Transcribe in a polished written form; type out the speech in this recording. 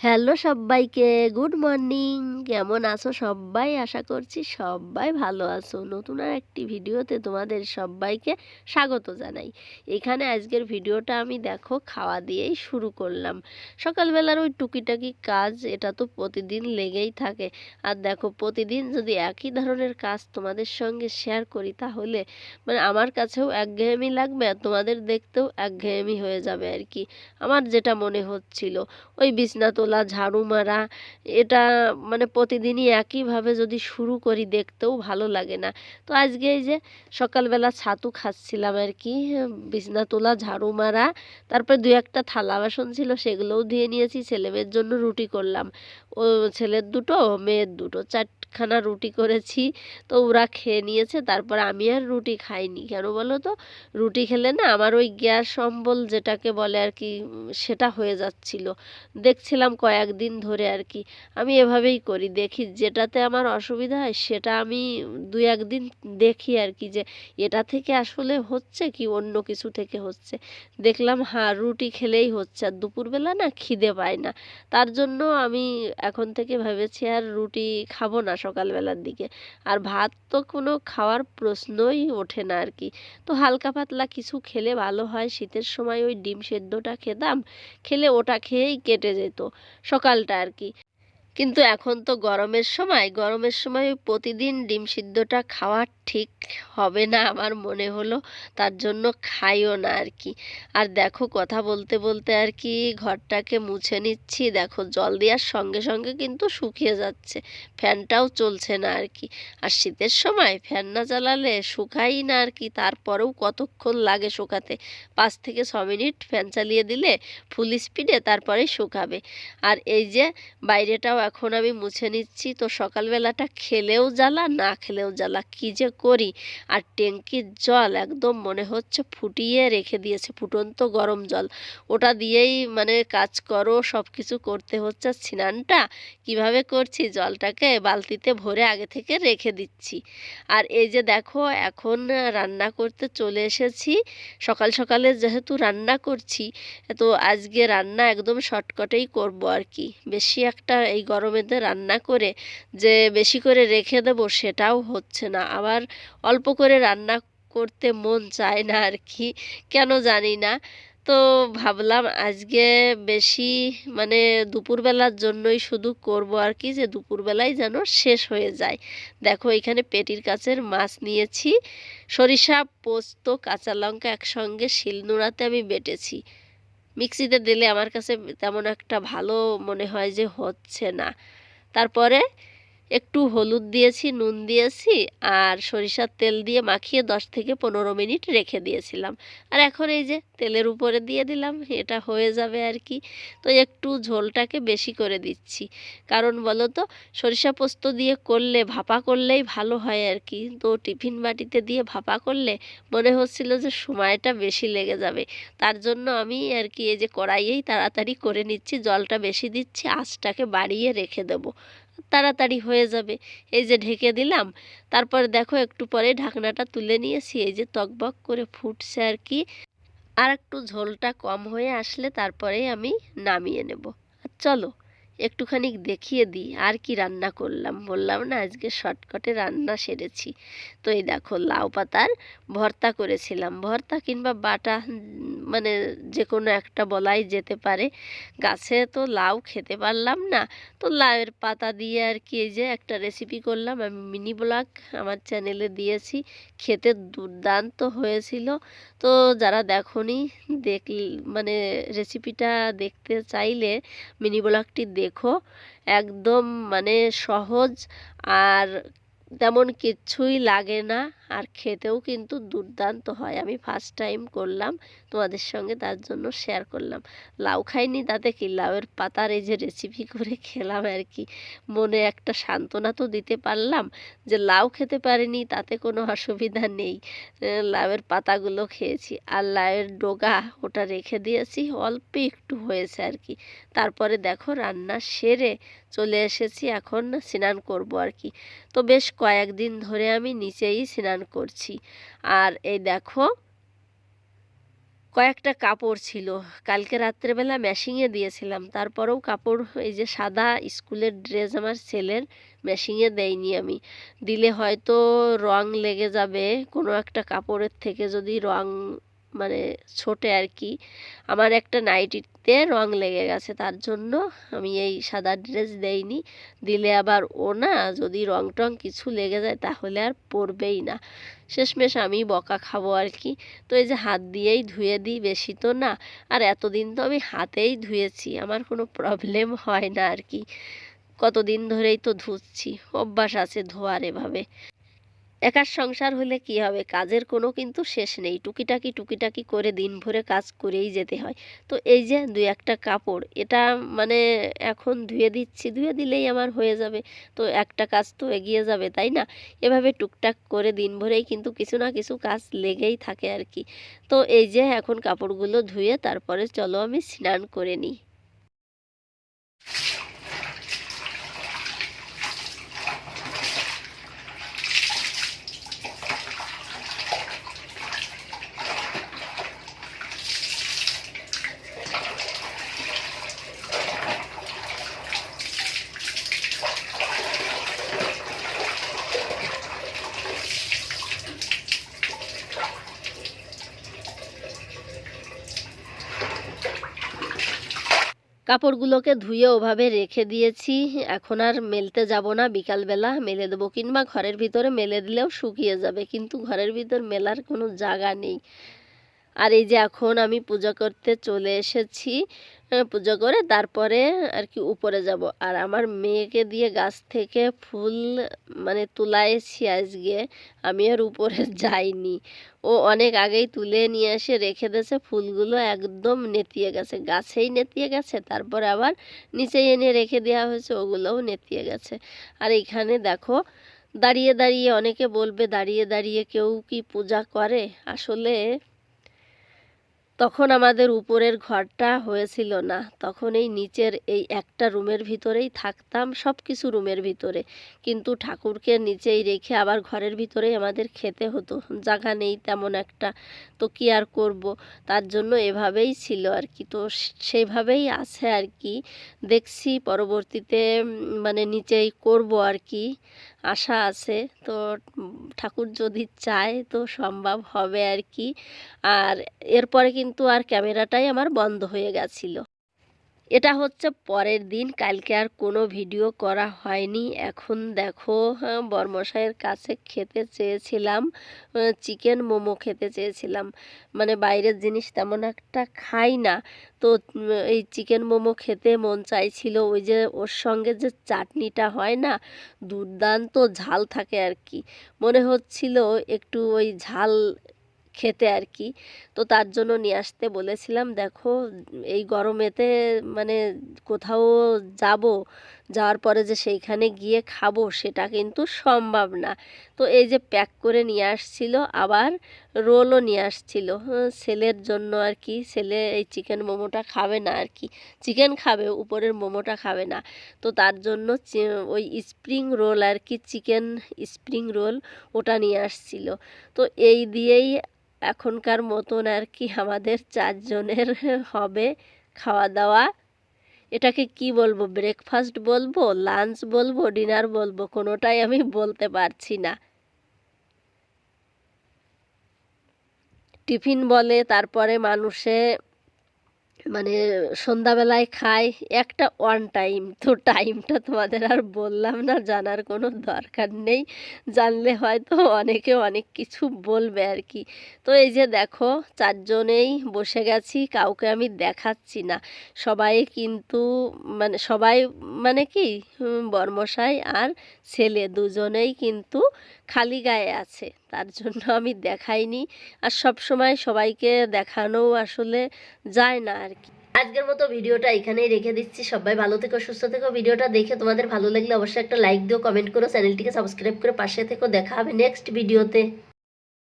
Hello সব্বাইকে, good morning. কেমন আছো সব্বাই? আশা করছি সব্বাই ভালো আছো। নতুন আর একটি ভিডিওতে তোমাদের সব্বাইকে স্বাগত জানাই। এখানে আজকের ভিডিওটা আমি দেখো খাওয়া দিয়েই শুরু করলাম। সকালবেলার ওই টুকিটাকি কাজ, এটা তো প্রতিদিন লেগেই থাকে। আর দেখো, প্রতিদিন যদি একই ধরনের কাজ তোমাদের সঙ্গে শেয়ার করি তাহলে আমার কাছেও একঘেয়েমি লাগবে আর তোমাদের দেখতেও একঘেয়েমি হয়ে যাবে আর কি। আমার যেটা মনে হচ্ছিল, ওই বিছনা তোলা, ঝাড়ু মারা, এটা প্রতিদিনই একইভাবে যদি শুরু করি দেখতেও ভালো লাগে না। তো আজকে এই যে সকালবেলা ছাতু খাচ্ছিলাম আর কি, বিছনা তোলা, ঝাড়ু মারা, তারপর দু একটা থালা বাসন ছিল সেগুলোও ধুয়ে নিয়েছি। ছেলেমেয়ের জন্য রুটি করলাম, ও ছেলের দুটো মেয়ের দুটো, চারখানা রুটি করেছি। তো ওরা খেয়ে নিয়েছে, তারপর আমি আর রুটি খাইনি। কেন বলো তো, রুটি খেলে না আমার ওই গ্যাস অম্বল যেটাকে বলে আর কি, সেটা হয়ে যাচ্ছিল। দেখছিলাম কয়েকদিন ধরে আর কি। আমি এভাবেই করি, দেখি যেটাতে আমার অসুবিধা হয় সেটা আমি দু একদিন দেখি আর কি, যে এটা থেকে আসলে হচ্ছে কি অন্য কিছু থেকে হচ্ছে। দেখলাম হ্যাঁ, রুটি খেলেই হচ্ছে, আর দুপুরবেলা না খিদে পায় না। তার জন্য আমি এখন থেকে ভেবেছি আর রুটি খাবো না সকালবেলার দিকে। আর ভাত তো কোনো খাওয়ার প্রশ্নই ওঠে না আর কি। তো হালকা পাতলা কিছু খেলে ভালো হয়। শীতের সময় ওই ডিম সেদ্ধটা খেতাম, খেলে ওটা খেয়েই কেটে যেত সকালটা আর কি। কিন্তু এখন তো গরমের সময় ওই প্রতিদিন ডিম সিদ্ধটা খাওয়া ঠিক হবে না আমার মনে হলো। তার জন্য খাইও না আর কি। আর দেখো, কথা বলতে বলতে আর কি ঘরটাকে মুছে নিচ্ছি। দেখো, জল দেওয়ার সঙ্গে সঙ্গে কিন্তু শুকিয়ে যাচ্ছে, ফ্যানটাও চলছে না আর কি। আর শীতের সময় ফ্যান না চালালে শুকাই না আর কি। তারপরেও কতক্ষণ লাগে শুকাতে, 5 থেকে 6 মিনিট ফ্যান চালিয়ে দিলে ফুল স্পিডে তারপরেই শুকাবে। আর এই যে বাইরেটাও এখন আমি মুছে নিচ্ছি। তো সকালবেলাটা খেলেও জ্বালা, না খেলেও জ্বালা, কী যে করি। আর ট্যাঙ্কির জল একদম মনে হচ্ছে ফুটিয়ে রেখে দিয়েছে, ফুটন্ত গরম জল। ওটা দিয়েই কাজ করো, সব কিছু করতে হচ্ছে। স্নানটা কিভাবে করছি, জলটাকে বালতিতে ভরে আগে থেকে রেখে দিচ্ছি। আর এই যে দেখো, এখন রান্না করতে চলে এসেছি। সকাল সকালে যেহেতু রান্না করছি, তো আজকে রান্না একদম শর্টকাটেই করব আর কি। বেশি একটা এই গরমেতে রান্না করে যে বেশি করে রেখে দেব সেটাও হচ্ছে না। আবার অল্প করে রান্না করতে মন চায় না আর কি, কেন জানি না। তো ভাবলাম আজকে বেশি মানে দুপুরবেলার জন্যই শুধু করব আর কি, যে দুপুরবেলায় যেন শেষ হয়ে যায়। দেখো, এখানে পেটির কাছের মাছ নিয়েছি, সরিষা, পোস্ত, কাঁচা লঙ্কা একসঙ্গে শিলনোড়াতে আমি বেটেছি। মিক্সিতে দিলে আমার কাছে তেমন একটা ভালো মনে হয় যে হচ্ছে না। তারপরে একটু হলুদ দিয়েছি, নুন দিয়েছি, আর সরিষার তেল দিয়ে মাখিয়ে 10 থেকে 15 মিনিট রেখে দিয়েছিলাম। আর এখন এই যে তেলের উপরে দিয়ে দিলাম, এটা হয়ে যাবে আর কি। তো একটু ঝোলটাকে বেশি করে দিচ্ছি, কারণ বলো তো, সরিষা পোস্ত দিয়ে করলে ভাপা করলেই ভালো হয় আর কি। তো টিফিন বাটিতে দিয়ে ভাপা করলে মনে হচ্ছিল যে সময়টা বেশি লেগে যাবে। তার জন্য আমি আর কি এই যে কড়াইয়েই তাড়াতাড়ি করে নিচ্ছি, জলটা বেশি দিচ্ছি, আঁচটাকে বাড়িয়ে রেখে দেবো, তাড়াতাড়ি হয়ে যাবে। এই যে ঢেকে দিলাম, তারপর দেখো একটু পরে ঢাকনাটা তুলে নিয়েছি। এই যে টকবক করে ফুটছে আর কি। আর একটু ঝোলটা কম হয়ে আসলে তারপরেই আমি নামিয়ে নেব। আর চলো একটুখানি দেখিয়ে দিই আর কি রান্না করলাম। বললাম না আজকে শর্টকাটে রান্না সেরেছি। তো এই দেখো, লাউ পাতার ভর্তা করেছিলাম, ভর্তা কিংবা বাটা, যে কোনো একটা বলাই যেতে পারে। গাছে তো লাউ খেতে পারলাম না, তো লাউয়ের পাতা দিয়ে আর কি এই যে একটা রেসিপি করলাম। আমি মিনি ব্লগ আমার চ্যানেলে দিয়েছি, খেতে দুর্দান্ত হয়েছিল। তো যারা দেখোনি, দেখ রেসিপিটা দেখতে চাইলে মিনি ব্লগটি দেখো। একদম সহজ, আর তেমন কিচ্ছুই লাগে না, আর খেতেও কিন্তু দুর্দান্ত হয়। আমি ফার্স্ট টাইম করলাম তোমাদের সঙ্গে, তার জন্য শেয়ার করলাম। লাউ খাইনি তাতে কি, লাউয়ের পাতার এই যে রেসিপি করে খেলাম আর কি। মনে একটা সান্ত্বনা তো দিতে পারলাম যে লাউ খেতে পারিনি, তাতে কোনো অসুবিধা নেই। লাউয়ের পাতাগুলো খেয়েছি, আর লাউয়ের ডগা ওটা রেখে দিয়েছি, অল্প একটু হয়েছে আর কি। তারপরে দেখো রান্না সেরে চলে এসেছি, এখন স্নান করব আর কি। তো বেশ কয়েকদিন ধরে আমি নিচেই স্নান করছি। আর এই দেখো, কয়েকটা কাপড় ছিল, কালকে রাত্রেবেলা মেশিংয়ে দিয়েছিলাম, তারপরেও কাপড় এই যে সাদা স্কুলের ড্রেস আমার ছেলের মেশিংয়ে দেইনি আমি। দিলে হয়তো রং লেগে যাবে, কোনো একটা কাপড়ের থেকে যদি রং মানে ছোটে আর কি। আমার একটা নাইটিতে রং লেগে গেছে, তার জন্য আমি এই সাদা ড্রেস দেইনি। দিলে আবার ও না যদি রং টং কিছু লেগে যায় তাহলে আর পরবেই না, শেষমেশ আমি বকা খাবো আর কি। তো এই যে হাত দিয়েই ধুয়ে দিই, বেশি তো না। আর এতদিন তো আমি হাতেই ধুয়েছি, আমার কোনো প্রবলেম হয় না আর কি। কতদিন ধরেই তো ধুচ্ছি, অভ্যাস আছে ধোয়ার এভাবে। একার সংসার হলে কি হবে, কাজের কোনো কিন্তু শেষ নেই, টুকিটাকি টুকিটাকি করে দিন ভরে কাজ করেই যেতে হয়। তো এই যে দুই একটা কাপড়, এটা মানে এখন ধুয়ে দিচ্ছি, ধুয়ে দিলেই আমার হয়ে যাবে, তো একটা কাজ তো এগিয়ে যাবে, তাই না? এভাবে টুকটাক করে দিন ভরেই কিন্তু কিছু না কিছু কাজ লেগেই থাকে আর কি। তো এই যে এখন কাপড়গুলো ধুয়ে তারপরে চলো আমি স্নান করে নিই। কাপড়গুলোকে ধুয়ে ওভাবে রেখে দিয়েছি, এখন আর মেলতে যাব না, বিকালবেলা মেলে দেবো, কিংবা ঘরের ভিতরে মেলে দিলেও শুকিয়ে যাবে, কিন্তু ঘরের ভিতর মেলার কোনো জায়গা নেই। আর এই যে এখন আমি পূজা করতে চলে এসেছি, পূজা করে তারপরে আর কি উপরে যাব। আর আমার মেয়েকে দিয়ে গাছ থেকে ফুল মানে তুলাইছি আজকে, আমি আর উপরে যাইনি। ও অনেক আগেই তুলে নিয়ে এসে রেখে দিয়েছে, ফুলগুলো একদম নেতিয়ে গেছে, গাছেই নেতিয়ে গেছে, তারপরে আবার নিচে এনে রেখে দেওয়া হয়েছে, ওগুলোও নেতিয়ে গেছে। আর এইখানে দেখো দাঁড়িয়ে দাঁড়িয়ে, অনেকে বলবে দাঁড়িয়ে দাঁড়িয়ে কেউ কি পূজা করে, আসলে তখন আমাদের উপরের ঘরটা হয়েছিল না, তখন এই নিচের এই একটা রুমের ভিতরেই থাকতাম, সব কিছু রুমের ভিতরে, কিন্তু ঠাকুরকে নিচেই রেখে আবার ঘরের ভিতরেই আমাদের খেতে হতো, জায়গা নেই তেমন একটা, তো কি আর করব, তার জন্য এভাবেই ছিল আর কি। তো সেইভাবেই আছে আর কি, দেখছি পরবর্তীতে মানে নিচেই করব আর কি, আশা আছে। তো ঠাকুর যদি চায় তো সম্ভব হবে আর কি। আর এরপরে কিন্তু আর ক্যামেরাটাই আমার বন্ধ হয়ে গেছিলো। এটা হচ্ছে পরের দিন, কালকে আর কোনো ভিডিও করা হয়নি। এখন দেখো বরমশাইয়ের কাছে খেতে চেয়েছিলাম, চিকেন মোমো খেতে চেয়েছিলাম, মানে বাইরের জিনিস তেমন একটা খাই না, তো এই চিকেন মোমো খেতে মন চাইছিল। ওই যে ওর সঙ্গে যে চাটনিটা হয় না, দুর্দান্ত ঝাল থাকে আর কি, মনে হচ্ছিল একটু ওই ঝাল খেতে আর কি। তো তার জন্য নিয়ে আসতে বলেছিলাম। দেখো এই গরমেতে মানে কোথাও যাব, যাওয়ার পরে যে সেইখানে গিয়ে খাবো সেটা কিন্তু সম্ভব না। তো এই যে প্যাক করে নিয়ে আসছিল, আবার রোলও নিয়ে আসছিল ছেলের জন্য আর কি। ছেলে এই চিকেন মোমোটা খাবে না আর কি, চিকেন খাবে, উপরের মোমোটা খাবে না। তো তার জন্য ওই স্প্রিং রোল আর কি, চিকেন স্প্রিং রোল ওটা নিয়ে আসছিল। তো এই দিয়েই এখনকার মতন আর কি আমাদের 4 জনের হবে খাওয়া দাওয়া। এটাকে কি বলবো, ব্রেকফাস্ট বলবো, লাঞ্চ বলবো, ডিনার বলবো, কোনোটাই আমি বলতে পারছি না। টিফিন বলে, তারপরে মানুষে মানে সন্ধ্যাবেলায় খাই একটা ওয়ান টাইম, তো টাইমটা তোমাদের আর বললাম না, জানার কোনো দরকার নেই, জানলে হয়তো অনেকে অনেক কিছু বলবে আর কি। তো এই যে দেখো 4 জনেই বসে গেছি, কাউকে আমি দেখাচ্ছি না, সবাই কিন্তু মানে সবাই মানে কি বরমশাই আর ছেলে দুজনেই কিন্তু খালি গায়ে আছে, তার জন্য আমি দেখাইনি। আর সব সময় সবাইকে দেখানো আসলে যায় না আর কি। আজকের মতো ভিডিওটা এখানেই রেখে দিচ্ছি, সবাই ভালো থেকো, সুস্থ থেকো। ভিডিওটা দেখে তোমাদের ভালো লাগলে অবশ্যই একটা লাইক দিও, কমেন্ট করো, চ্যানেলটিকে সাবস্ক্রাইব করে পাশে থেকো। দেখা হবে নেক্সট ভিডিওতে।